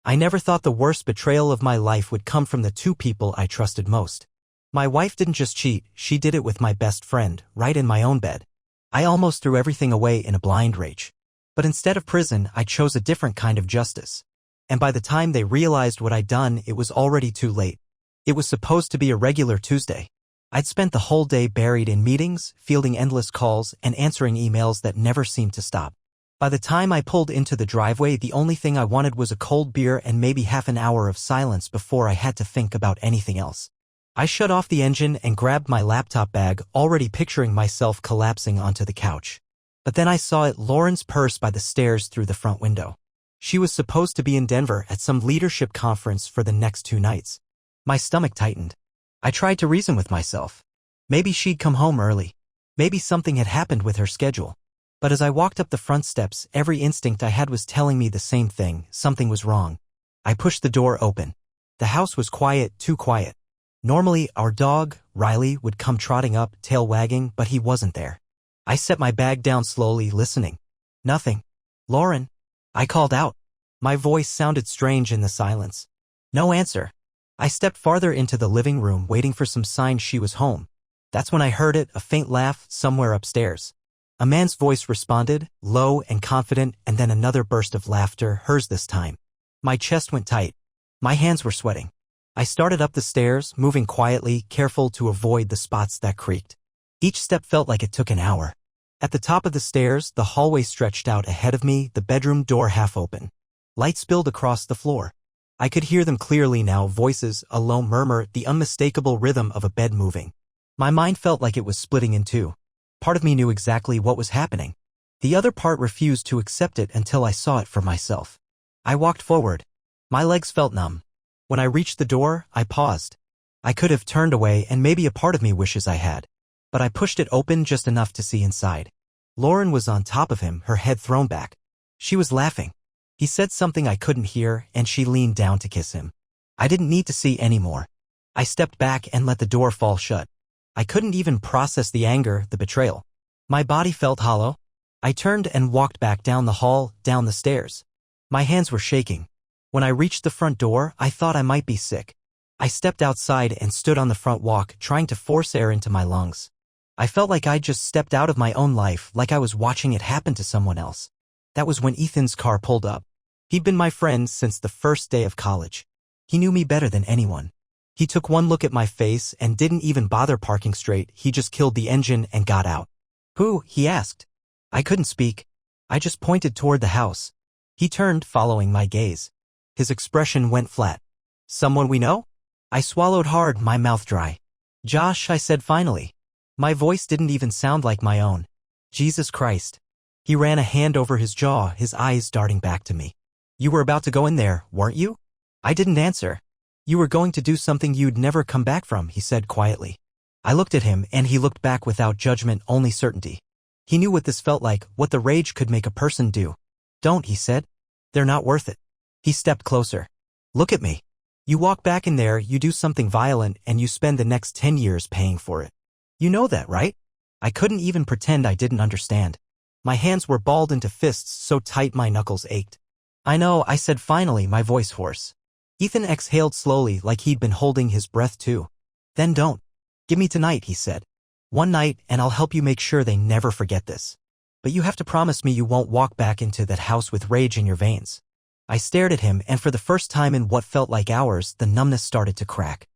I never thought the worst betrayal of my life would come from the two people I trusted most. My wife didn't just cheat, she did it with my best friend, right in my own bed. I almost threw everything away in a blind rage. But instead of prison, I chose a different kind of justice. And by the time they realized what I'd done, it was already too late. It was supposed to be a regular Tuesday. I'd spent the whole day buried in meetings, fielding endless calls, and answering emails that never seemed to stop. By the time I pulled into the driveway, the only thing I wanted was a cold beer and maybe half an hour of silence before I had to think about anything else. I shut off the engine and grabbed my laptop bag, already picturing myself collapsing onto the couch. But then I saw it, Lauren's purse by the stairs through the front window. She was supposed to be in Denver at some leadership conference for the next 2 nights. My stomach tightened. I tried to reason with myself. Maybe she'd come home early. Maybe something had happened with her schedule. But as I walked up the front steps, every instinct I had was telling me the same thing: something was wrong. I pushed the door open. The house was quiet, too quiet. Normally, our dog, Riley, would come trotting up, tail wagging, but he wasn't there. I set my bag down slowly, listening. Nothing. Lauren? I called out. My voice sounded strange in the silence. No answer. I stepped farther into the living room, waiting for some sign she was home. That's when I heard it, a faint laugh somewhere upstairs. A man's voice responded, low and confident, and then another burst of laughter, hers this time. My chest went tight. My hands were sweating. I started up the stairs, moving quietly, careful to avoid the spots that creaked. Each step felt like it took an hour. At the top of the stairs, the hallway stretched out ahead of me, the bedroom door half open. Light spilled across the floor. I could hear them clearly now, voices, a low murmur, the unmistakable rhythm of a bed moving. My mind felt like it was splitting in two. Part of me knew exactly what was happening. The other part refused to accept it until I saw it for myself. I walked forward. My legs felt numb. When I reached the door, I paused. I could have turned away, and maybe a part of me wishes I had. But I pushed it open just enough to see inside. Lauren was on top of him, her head thrown back. She was laughing. He said something I couldn't hear, and she leaned down to kiss him. I didn't need to see any more. I stepped back and let the door fall shut. I couldn't even process the anger, the betrayal. My body felt hollow. I turned and walked back down the hall, down the stairs. My hands were shaking. When I reached the front door, I thought I might be sick. I stepped outside and stood on the front walk, trying to force air into my lungs. I felt like I'd just stepped out of my own life, like I was watching it happen to someone else. That was when Ethan's car pulled up. He'd been my friend since the first day of college. He knew me better than anyone. He took one look at my face and didn't even bother parking straight. He just killed the engine and got out. Who? He asked. I couldn't speak. I just pointed toward the house. He turned, following my gaze. His expression went flat. Someone we know? I swallowed hard, my mouth dry. Josh, I said finally. My voice didn't even sound like my own. Jesus Christ. He ran a hand over his jaw, his eyes darting back to me. You were about to go in there, weren't you? I didn't answer. You were going to do something you'd never come back from, he said quietly. I looked at him, and he looked back without judgment, only certainty. He knew what this felt like, what the rage could make a person do. Don't, he said. They're not worth it. He stepped closer. Look at me. You walk back in there, you do something violent, and you spend the next 10 years paying for it. You know that, right? I couldn't even pretend I didn't understand. My hands were balled into fists so tight my knuckles ached. I know, I said finally, my voice hoarse. Ethan exhaled slowly, like he'd been holding his breath too. Then don't. Give me tonight, he said. One night, and I'll help you make sure they never forget this. But you have to promise me you won't walk back into that house with rage in your veins. I stared at him, and for the first time in what felt like hours, the numbness started to crack.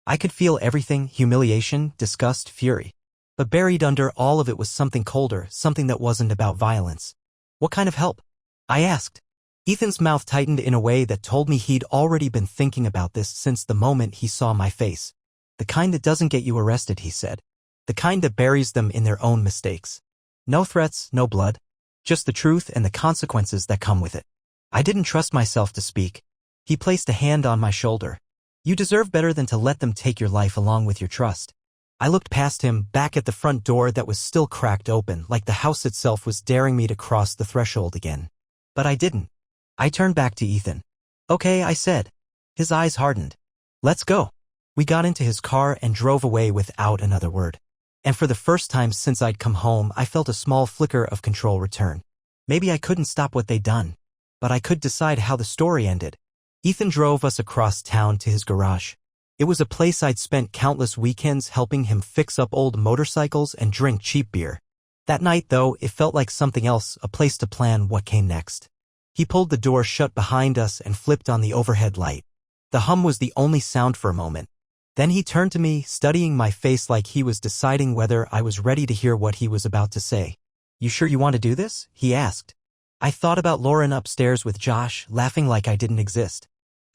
I could feel everything: humiliation, disgust, fury. But buried under all of it was something colder, something that wasn't about violence. What kind of help? I asked. Ethan's mouth tightened in a way that told me he'd already been thinking about this since the moment he saw my face. The kind that doesn't get you arrested, he said. The kind that buries them in their own mistakes. No threats, no blood. Just the truth and the consequences that come with it. I didn't trust myself to speak. He placed a hand on my shoulder. You deserve better than to let them take your life along with your trust. I looked past him, back at the front door that was still cracked open, like the house itself was daring me to cross the threshold again. But I didn't. I turned back to Ethan. Okay, I said. His eyes hardened. Let's go. We got into his car and drove away without another word. And for the first time since I'd come home, I felt a small flicker of control return. Maybe I couldn't stop what they'd done. But I could decide how the story ended. Ethan drove us across town to his garage. It was a place I'd spent countless weekends helping him fix up old motorcycles and drink cheap beer. That night, though, it felt like something else, a place to plan what came next. He pulled the door shut behind us and flipped on the overhead light. The hum was the only sound for a moment. Then he turned to me, studying my face like he was deciding whether I was ready to hear what he was about to say. "You sure you want to do this?" he asked. I thought about Lauren upstairs with Josh, laughing like I didn't exist.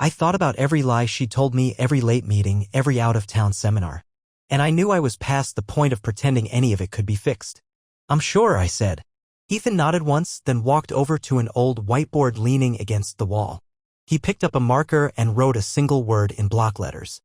I thought about every lie she told me, every late meeting, every out-of-town seminar. And I knew I was past the point of pretending any of it could be fixed. "I'm sure," I said. Ethan nodded once, then walked over to an old whiteboard leaning against the wall. He picked up a marker and wrote a single word in block letters.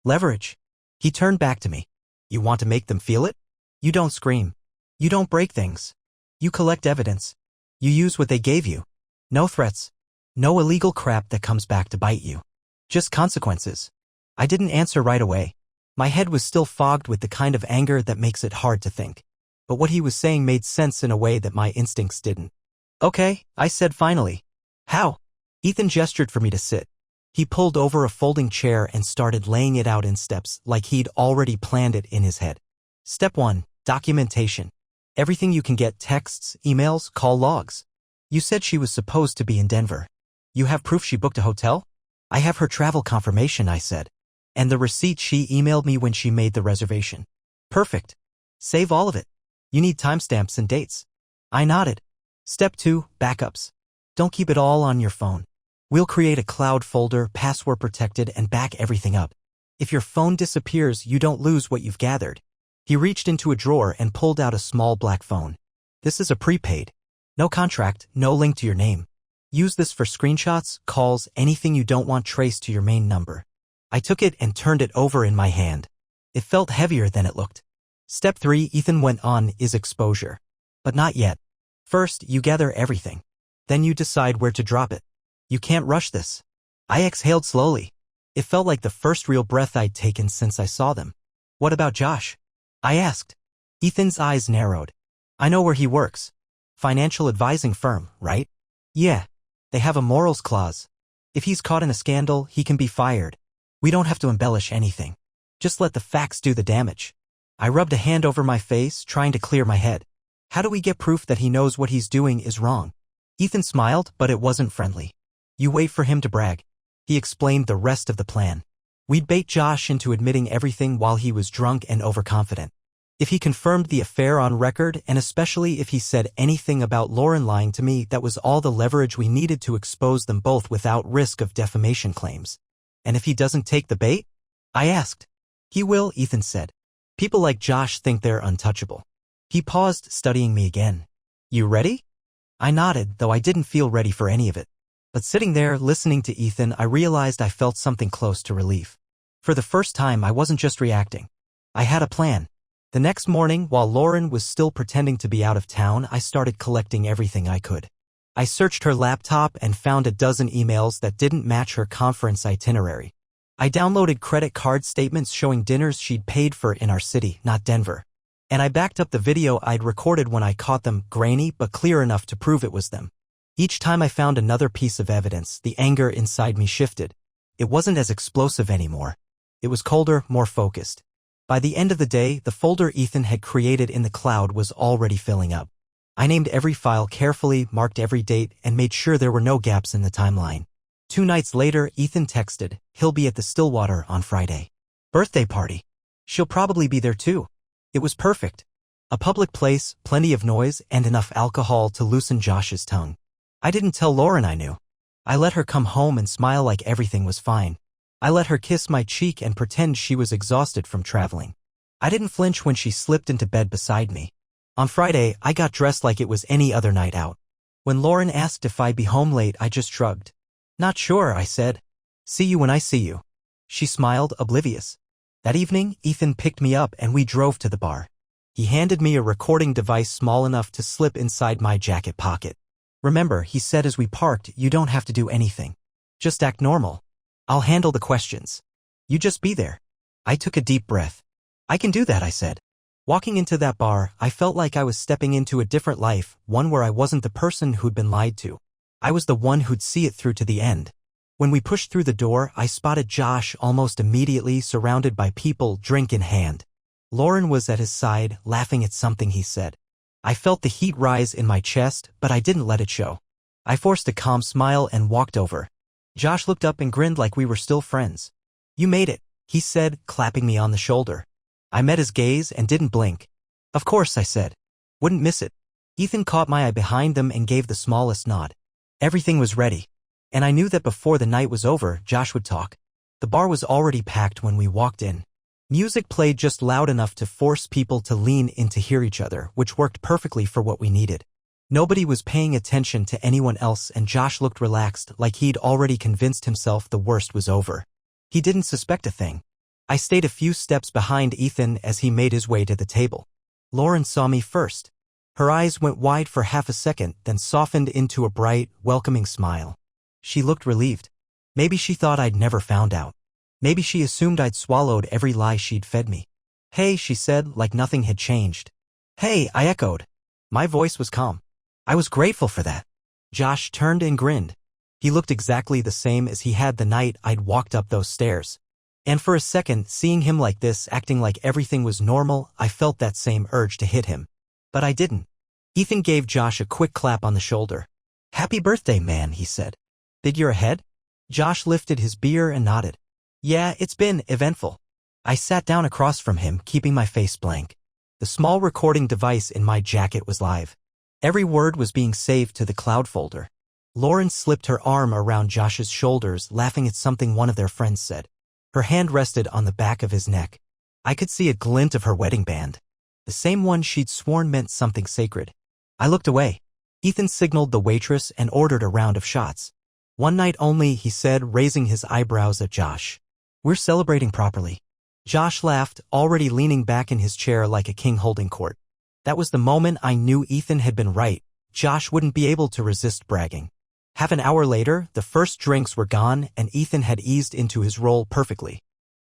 "Leverage." He turned back to me. "You want to make them feel it? You don't scream. You don't break things. You collect evidence. You use what they gave you. No threats. No illegal crap that comes back to bite you. Just consequences." I didn't answer right away. My head was still fogged with the kind of anger that makes it hard to think. But what he was saying made sense in a way that my instincts didn't. "Okay," I said finally. "How?" Ethan gestured for me to sit. He pulled over a folding chair and started laying it out in steps like he'd already planned it in his head. Step 1. Documentation. Everything you can get: texts, emails, call logs. You said she was supposed to be in Denver. You have proof she booked a hotel? "I have her travel confirmation," I said. "And the receipt she emailed me when she made the reservation." "Perfect. Save all of it. You need timestamps and dates." I nodded. Step 2. Backups. Don't keep it all on your phone. We'll create a cloud folder, password protected, and back everything up. If your phone disappears, you don't lose what you've gathered. He reached into a drawer and pulled out a small black phone. "This is a prepaid. No contract, no link to your name. Use this for screenshots, calls, anything you don't want traced to your main number." I took it and turned it over in my hand. It felt heavier than it looked. Step 3, Ethan went on, is exposure. But not yet. First, you gather everything. Then you decide where to drop it. You can't rush this. I exhaled slowly. It felt like the first real breath I'd taken since I saw them. "What about Josh?" I asked. Ethan's eyes narrowed. "I know where he works. Financial advising firm, right?" "Yeah. They have a morals clause. If he's caught in a scandal, he can be fired. We don't have to embellish anything. Just let the facts do the damage." I rubbed a hand over my face, trying to clear my head. "How do we get proof that he knows what he's doing is wrong?" Ethan smiled, but it wasn't friendly. "You wait for him to brag." He explained the rest of the plan. We'd bait Josh into admitting everything while he was drunk and overconfident. If he confirmed the affair on record, and especially if he said anything about Lauren lying to me, that was all the leverage we needed to expose them both without risk of defamation claims. "And if he doesn't take the bait?" I asked. "He will," Ethan said. "People like Josh think they're untouchable." He paused, studying me again. "You ready?" I nodded, though I didn't feel ready for any of it. But sitting there, listening to Ethan, I realized I felt something close to relief. For the first time, I wasn't just reacting. I had a plan. The next morning, while Lauren was still pretending to be out of town, I started collecting everything I could. I searched her laptop and found a dozen emails that didn't match her conference itinerary. I downloaded credit card statements showing dinners she'd paid for in our city, not Denver. And I backed up the video I'd recorded when I caught them, grainy but clear enough to prove it was them. Each time I found another piece of evidence, the anger inside me shifted. It wasn't as explosive anymore. It was colder, more focused. By the end of the day, the folder Ethan had created in the cloud was already filling up. I named every file carefully, marked every date, and made sure there were no gaps in the timeline. 2 nights later, Ethan texted, "He'll be at the Stillwater on Friday. Birthday party. She'll probably be there too." It was perfect. A public place, plenty of noise, and enough alcohol to loosen Josh's tongue. I didn't tell Lauren I knew. I let her come home and smile like everything was fine. I let her kiss my cheek and pretend she was exhausted from traveling. I didn't flinch when she slipped into bed beside me. On Friday, I got dressed like it was any other night out. When Lauren asked if I'd be home late, I just shrugged. "Not sure," I said. "See you when I see you." She smiled, oblivious. That evening, Ethan picked me up and we drove to the bar. He handed me a recording device small enough to slip inside my jacket pocket. "Remember," he said as we parked, "you don't have to do anything. Just act normal. I'll handle the questions. You just be there." I took a deep breath. "I can do that," I said. Walking into that bar, I felt like I was stepping into a different life, one where I wasn't the person who'd been lied to. I was the one who'd see it through to the end. When we pushed through the door, I spotted Josh almost immediately, surrounded by people, drink in hand. Lauren was at his side, laughing at something he said. I felt the heat rise in my chest, but I didn't let it show. I forced a calm smile and walked over. Josh looked up and grinned like we were still friends. "You made it," he said, clapping me on the shoulder. I met his gaze and didn't blink. "Of course," I said. "Wouldn't miss it." Ethan caught my eye behind them and gave the smallest nod. Everything was ready. And I knew that before the night was over, Josh would talk. The bar was already packed when we walked in. Music played just loud enough to force people to lean in to hear each other, which worked perfectly for what we needed. Nobody was paying attention to anyone else, and Josh looked relaxed, like he'd already convinced himself the worst was over. He didn't suspect a thing. I stayed a few steps behind Ethan as he made his way to the table. Lauren saw me first. Her eyes went wide for half a second, then softened into a bright, welcoming smile. She looked relieved. Maybe she thought I'd never found out. Maybe she assumed I'd swallowed every lie she'd fed me. "Hey," she said, like nothing had changed. "Hey," I echoed. My voice was calm. I was grateful for that. Josh turned and grinned. He looked exactly the same as he had the night I'd walked up those stairs. And for a second, seeing him like this, acting like everything was normal, I felt that same urge to hit him. But I didn't. Ethan gave Josh a quick clap on the shoulder. "Happy birthday, man," he said. "Big year ahead?" Josh lifted his beer and nodded. "Yeah, it's been eventful." I sat down across from him, keeping my face blank. The small recording device in my jacket was live. Every word was being saved to the cloud folder. Lauren slipped her arm around Josh's shoulders, laughing at something one of their friends said. Her hand rested on the back of his neck. I could see a glint of her wedding band. The same one she'd sworn meant something sacred. I looked away. Ethan signaled the waitress and ordered a round of shots. "One night only," he said, raising his eyebrows at Josh. "We're celebrating properly." Josh laughed, already leaning back in his chair like a king holding court. That was the moment I knew Ethan had been right. Josh wouldn't be able to resist bragging. Half an hour later, the first drinks were gone, and Ethan had eased into his role perfectly.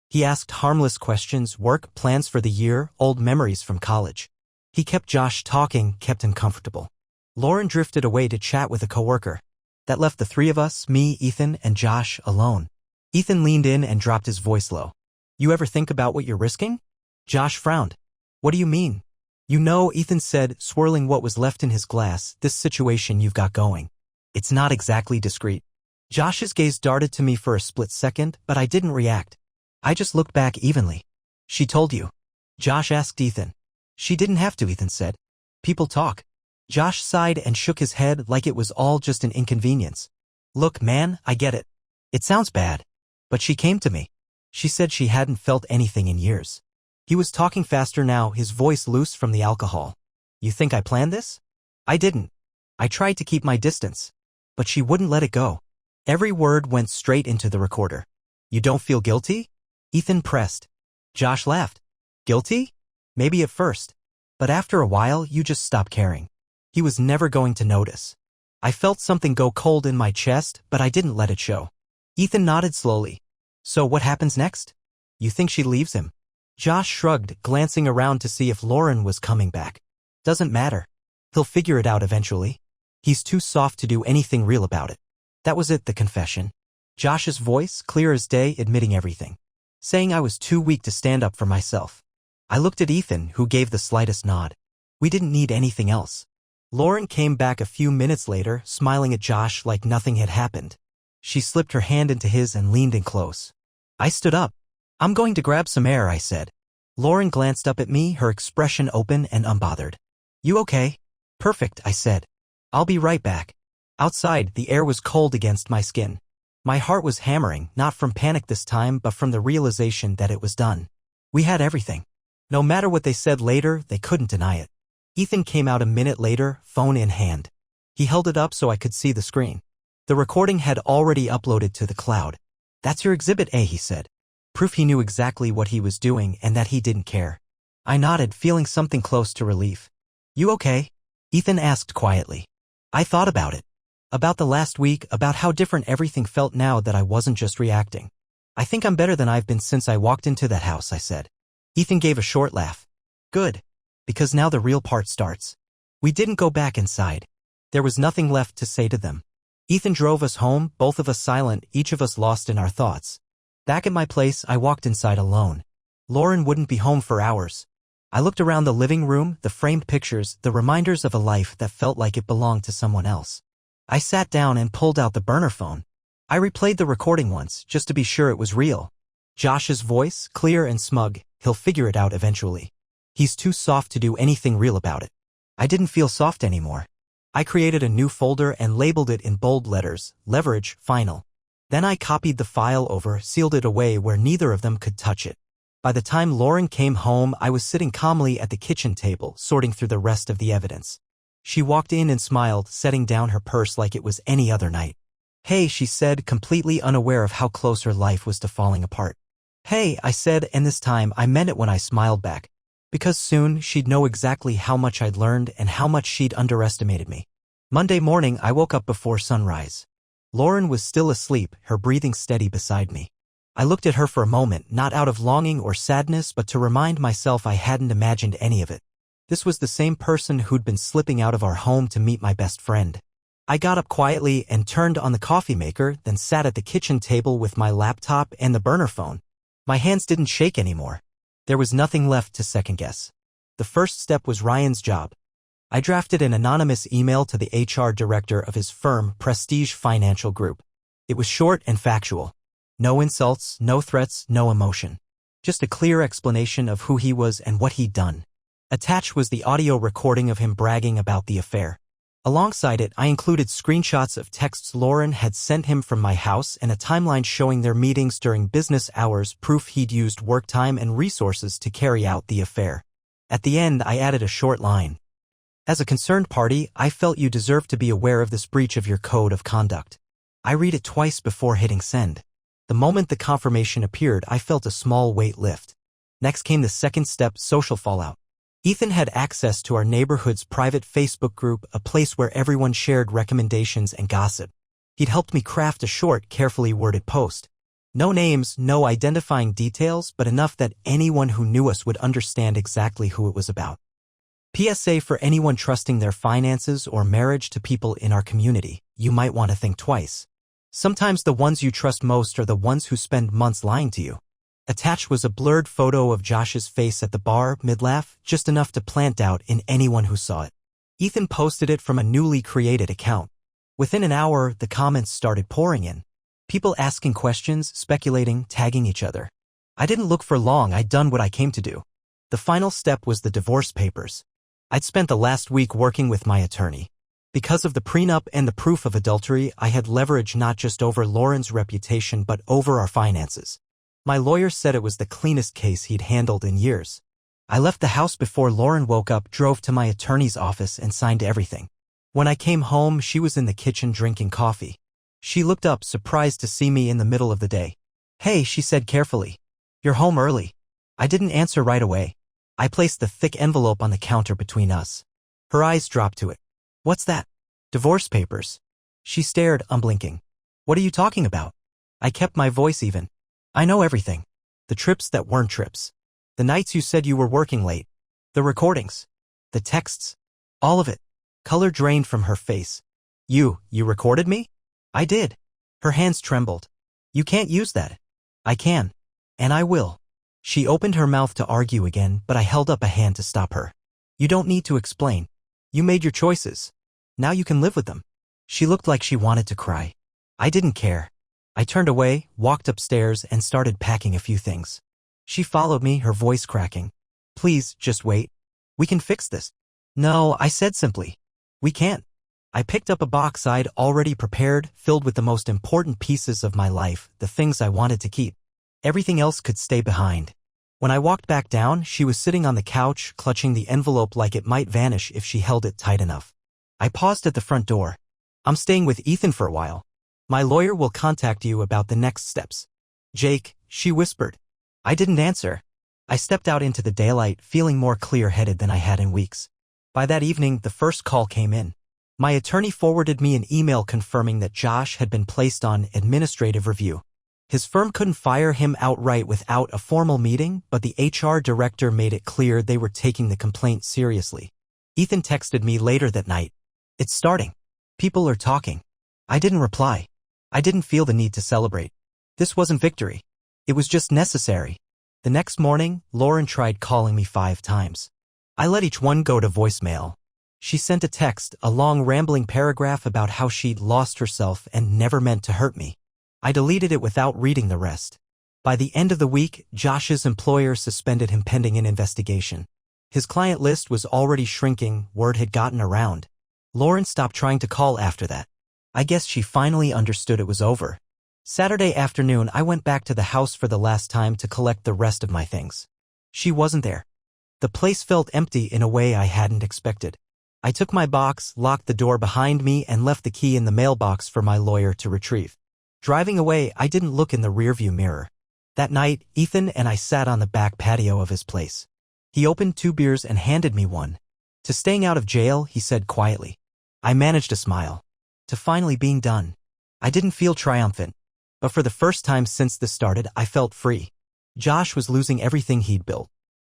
He asked harmless questions, work, plans for the year, old memories from college. He kept Josh talking, kept him comfortable. Lauren drifted away to chat with a coworker. That left the three of us, me, Ethan, and Josh, alone. Ethan leaned in and dropped his voice low. "You ever think about what you're risking?" Josh frowned. "What do you mean?" "You know," Ethan said, swirling what was left in his glass, "this situation you've got going. It's not exactly discreet." Josh's gaze darted to me for a split second, but I didn't react. I just looked back evenly. "She told you?" Josh asked Ethan. "She didn't have to," Ethan said. "People talk." Josh sighed and shook his head like it was all just an inconvenience. "Look, man, I get it. It sounds bad. But she came to me. She said she hadn't felt anything in years." He was talking faster now, his voice loose from the alcohol. "You think I planned this?" "I didn't. I tried to keep my distance. But she wouldn't let it go." Every word went straight into the recorder. "You don't feel guilty?" Ethan pressed. Josh laughed. "Guilty? Maybe at first. But after a while, you just stop caring." He was never going to notice. I felt something go cold in my chest, but I didn't let it show. Ethan nodded slowly. "So what happens next? You think she leaves him?" Josh shrugged, glancing around to see if Lauren was coming back. "Doesn't matter. He'll figure it out eventually. He's too soft to do anything real about it." That was it, the confession. Josh's voice, clear as day, admitting everything. Saying I was too weak to stand up for myself. I looked at Ethan, who gave the slightest nod. We didn't need anything else. Lauren came back a few minutes later, smiling at Josh like nothing had happened. She slipped her hand into his and leaned in close. I stood up. "I'm going to grab some air," I said. Lauren glanced up at me, her expression open and unbothered. "You okay?" "Perfect," I said. "I'll be right back." Outside, the air was cold against my skin. My heart was hammering, not from panic this time, but from the realization that it was done. We had everything. No matter what they said later, they couldn't deny it. Ethan came out a minute later, phone in hand. He held it up so I could see the screen. The recording had already uploaded to the cloud. "That's your Exhibit A," he said. Proof he knew exactly what he was doing and that he didn't care. I nodded, feeling something close to relief. "You okay?" Ethan asked quietly. I thought about it. About the last week, about how different everything felt now that I wasn't just reacting. "I think I'm better than I've been since I walked into that house," I said. Ethan gave a short laugh. "Good. Because now the real part starts." We didn't go back inside. There was nothing left to say to them. Ethan drove us home, both of us silent, each of us lost in our thoughts. Back at my place, I walked inside alone. Lauren wouldn't be home for hours. I looked around the living room, the framed pictures, the reminders of a life that felt like it belonged to someone else. I sat down and pulled out the burner phone. I replayed the recording once, just to be sure it was real. Josh's voice, clear and smug, he'll figure it out eventually. He's too soft to do anything real about it. I didn't feel soft anymore. I created a new folder and labeled it in bold letters, Leverage, Final. Then I copied the file over, sealed it away where neither of them could touch it. By the time Lauren came home, I was sitting calmly at the kitchen table, sorting through the rest of the evidence. She walked in and smiled, setting down her purse like it was any other night. "Hey," she said, completely unaware of how close her life was to falling apart. "Hey," I said, and this time I meant it when I smiled back. Because soon she'd know exactly how much I'd learned and how much she'd underestimated me. Monday morning, I woke up before sunrise. Lauren was still asleep, her breathing steady beside me. I looked at her for a moment, not out of longing or sadness, but to remind myself I hadn't imagined any of it. This was the same person who'd been slipping out of our home to meet my best friend. I got up quietly and turned on the coffee maker, then sat at the kitchen table with my laptop and the burner phone. My hands didn't shake anymore. There was nothing left to second guess. The first step was Ryan's job. I drafted an anonymous email to the HR director of his firm, Prestige Financial Group. It was short and factual. No insults, no threats, no emotion. Just a clear explanation of who he was and what he'd done. Attached was the audio recording of him bragging about the affair. Alongside it, I included screenshots of texts Lauren had sent him from my house and a timeline showing their meetings during business hours, proof he'd used work time and resources to carry out the affair. At the end, I added a short line. "As a concerned party, I felt you deserved to be aware of this breach of your code of conduct." I read it twice before hitting send. The moment the confirmation appeared, I felt a small weight lift. Next came the second step, social fallout. Ethan had access to our neighborhood's private Facebook group, a place where everyone shared recommendations and gossip. He'd helped me craft a short, carefully worded post. No names, no identifying details, but enough that anyone who knew us would understand exactly who it was about. PSA for anyone trusting their finances or marriage to people in our community, you might want to think twice. Sometimes the ones you trust most are the ones who spend months lying to you. Attached was a blurred photo of Josh's face at the bar, mid-laugh, just enough to plant doubt in anyone who saw it. Ethan posted it from a newly created account. Within an hour, the comments started pouring in. People asking questions, speculating, tagging each other. I didn't look for long, I'd done what I came to do. The final step was the divorce papers. I'd spent the last week working with my attorney. Because of the prenup and the proof of adultery, I had leverage not just over Lauren's reputation but over our finances. My lawyer said it was the cleanest case he'd handled in years. I left the house before Lauren woke up, drove to my attorney's office, and signed everything. When I came home, she was in the kitchen drinking coffee. She looked up, surprised to see me in the middle of the day. "Hey," she said carefully. "You're home early." I didn't answer right away. I placed the thick envelope on the counter between us. Her eyes dropped to it. "What's that?" "Divorce papers." She stared, unblinking. "What are you talking about?" I kept my voice even. "I know everything. The trips that weren't trips. The nights you said you were working late. The recordings. The texts. All of it." Color drained from her face. You recorded me?" "I did." Her hands trembled. "You can't use that." "I can. And I will." She opened her mouth to argue again, but I held up a hand to stop her. "You don't need to explain. You made your choices. Now you can live with them." She looked like she wanted to cry. I didn't care. I turned away, walked upstairs, and started packing a few things. She followed me, her voice cracking. "Please, just wait. We can fix this." "No," I said simply. "We can't." I picked up a box I'd already prepared, filled with the most important pieces of my life, the things I wanted to keep. Everything else could stay behind. When I walked back down, she was sitting on the couch, clutching the envelope like it might vanish if she held it tight enough. I paused at the front door. "I'm staying with Ethan for a while. My lawyer will contact you about the next steps." "Jake," she whispered. I didn't answer. I stepped out into the daylight, feeling more clear-headed than I had in weeks. By that evening, the first call came in. My attorney forwarded me an email confirming that Josh had been placed on administrative review. His firm couldn't fire him outright without a formal meeting, but the HR director made it clear they were taking the complaint seriously. Ethan texted me later that night. "It's starting. People are talking." I didn't reply. I didn't feel the need to celebrate. This wasn't victory. It was just necessary. The next morning, Lauren tried calling me 5 times. I let each one go to voicemail. She sent a text, a long rambling paragraph about how she'd lost herself and never meant to hurt me. I deleted it without reading the rest. By the end of the week, Josh's employer suspended him pending an investigation. His client list was already shrinking, word had gotten around. Lauren stopped trying to call after that. I guess she finally understood it was over. Saturday afternoon, I went back to the house for the last time to collect the rest of my things. She wasn't there. The place felt empty in a way I hadn't expected. I took my box, locked the door behind me, and left the key in the mailbox for my lawyer to retrieve. Driving away, I didn't look in the rearview mirror. That night, Ethan and I sat on the back patio of his place. He opened 2 beers and handed me one. To staying out of jail, he said quietly. I managed a smile. To finally being done. I didn't feel triumphant. But for the first time since this started, I felt free. Josh was losing everything he'd built.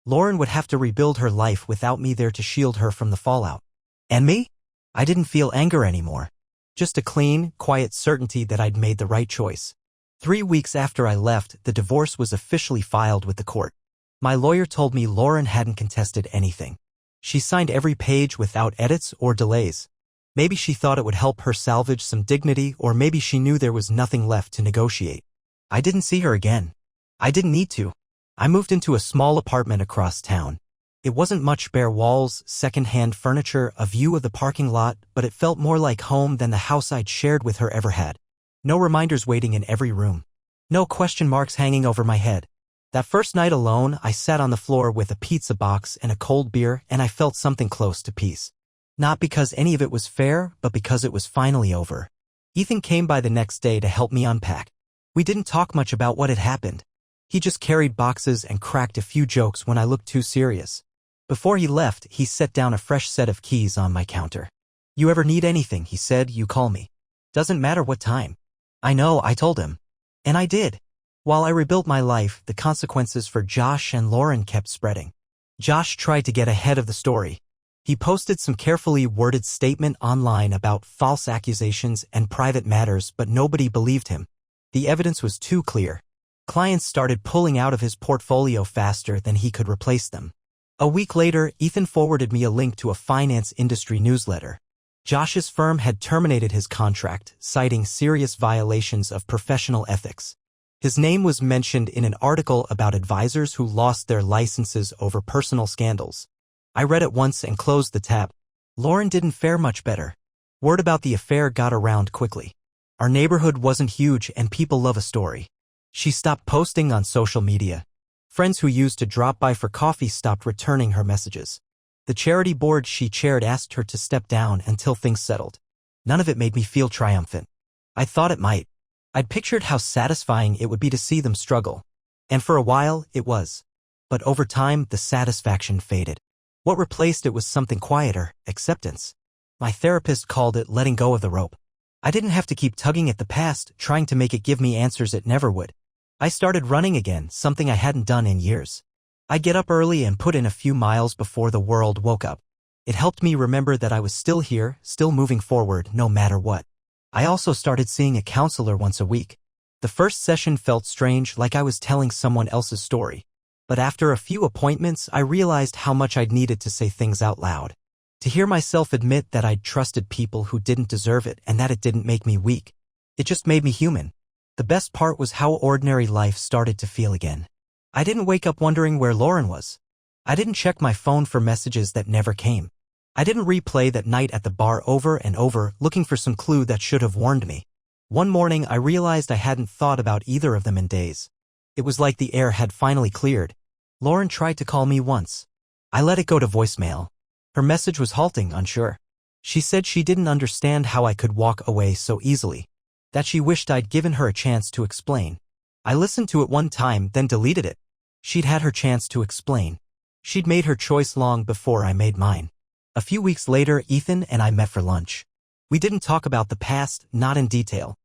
Lauren would have to rebuild her life without me there to shield her from the fallout. And me? I didn't feel anger anymore. Just a clean, quiet certainty that I'd made the right choice. 3 weeks after I left, the divorce was officially filed with the court. My lawyer told me Lauren hadn't contested anything. She signed every page without edits or delays. Maybe she thought it would help her salvage some dignity, or maybe she knew there was nothing left to negotiate. I didn't see her again. I didn't need to. I moved into a small apartment across town. It wasn't much, bare walls, second-hand furniture, a view of the parking lot, but it felt more like home than the house I'd shared with her ever had. No reminders waiting in every room. No question marks hanging over my head. That first night alone, I sat on the floor with a pizza box and a cold beer, and I felt something close to peace. Not because any of it was fair, but because it was finally over. Ethan came by the next day to help me unpack. We didn't talk much about what had happened. He just carried boxes and cracked a few jokes when I looked too serious. Before he left, he set down a fresh set of keys on my counter. You ever need anything, he said, you call me. Doesn't matter what time. I know, I told him. And I did. While I rebuilt my life, the consequences for Josh and Lauren kept spreading. Josh tried to get ahead of the story. He posted some carefully worded statement online about false accusations and private matters, but nobody believed him. The evidence was too clear. Clients started pulling out of his portfolio faster than he could replace them. A week later, Ethan forwarded me a link to a finance industry newsletter. Josh's firm had terminated his contract, citing serious violations of professional ethics. His name was mentioned in an article about advisors who lost their licenses over personal scandals. I read it once and closed the tab. Lauren didn't fare much better. Word about the affair got around quickly. Our neighborhood wasn't huge and people love a story. She stopped posting on social media. Friends who used to drop by for coffee stopped returning her messages. The charity board she chaired asked her to step down until things settled. None of it made me feel triumphant. I thought it might. I'd pictured how satisfying it would be to see them struggle. And for a while, it was. But over time, the satisfaction faded. What replaced it was something quieter, acceptance. My therapist called it letting go of the rope. I didn't have to keep tugging at the past, trying to make it give me answers it never would. I started running again, something I hadn't done in years. I'd get up early and put in a few miles before the world woke up. It helped me remember that I was still here, still moving forward, no matter what. I also started seeing a counselor once a week. The first session felt strange, like I was telling someone else's story. But after a few appointments, I realized how much I'd needed to say things out loud. To hear myself admit that I'd trusted people who didn't deserve it and that it didn't make me weak. It just made me human. The best part was how ordinary life started to feel again. I didn't wake up wondering where Lauren was. I didn't check my phone for messages that never came. I didn't replay that night at the bar over and over, looking for some clue that should have warned me. One morning, I realized I hadn't thought about either of them in days. It was like the air had finally cleared. Lauren tried to call me once. I let it go to voicemail. Her message was halting, unsure. She said she didn't understand how I could walk away so easily. That she wished I'd given her a chance to explain. I listened to it one time, then deleted it. She'd had her chance to explain. She'd made her choice long before I made mine. A few weeks later, Ethan and I met for lunch. We didn't talk about the past, not in detail.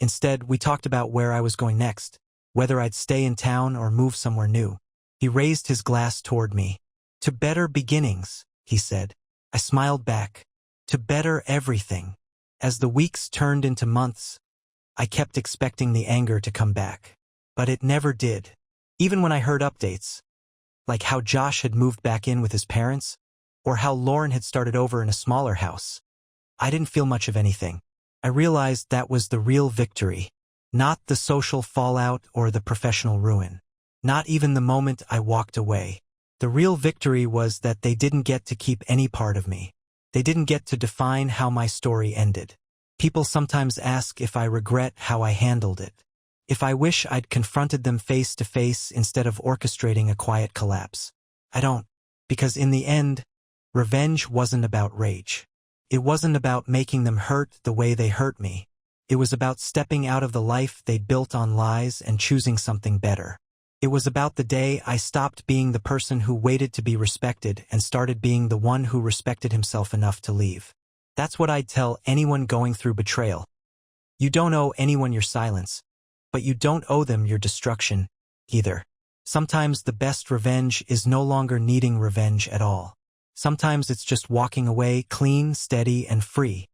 Instead, we talked about where I was going next, whether I'd stay in town or move somewhere new. He raised his glass toward me. To better beginnings, he said. I smiled back. To better everything. As the weeks turned into months, I kept expecting the anger to come back. But it never did. Even when I heard updates, like how Josh had moved back in with his parents, or how Lauren had started over in a smaller house, I didn't feel much of anything. I realized that was the real victory, not the social fallout or the professional ruin. Not even the moment I walked away. The real victory was that they didn't get to keep any part of me. They didn't get to define how my story ended. People sometimes ask if I regret how I handled it. If I wish I'd confronted them face to face instead of orchestrating a quiet collapse. I don't, because in the end, revenge wasn't about rage. It wasn't about making them hurt the way they hurt me. It was about stepping out of the life they'd built on lies and choosing something better. It was about the day I stopped being the person who waited to be respected and started being the one who respected himself enough to leave. That's what I'd tell anyone going through betrayal. You don't owe anyone your silence, but you don't owe them your destruction either. Sometimes the best revenge is no longer needing revenge at all. Sometimes it's just walking away clean, steady, and free.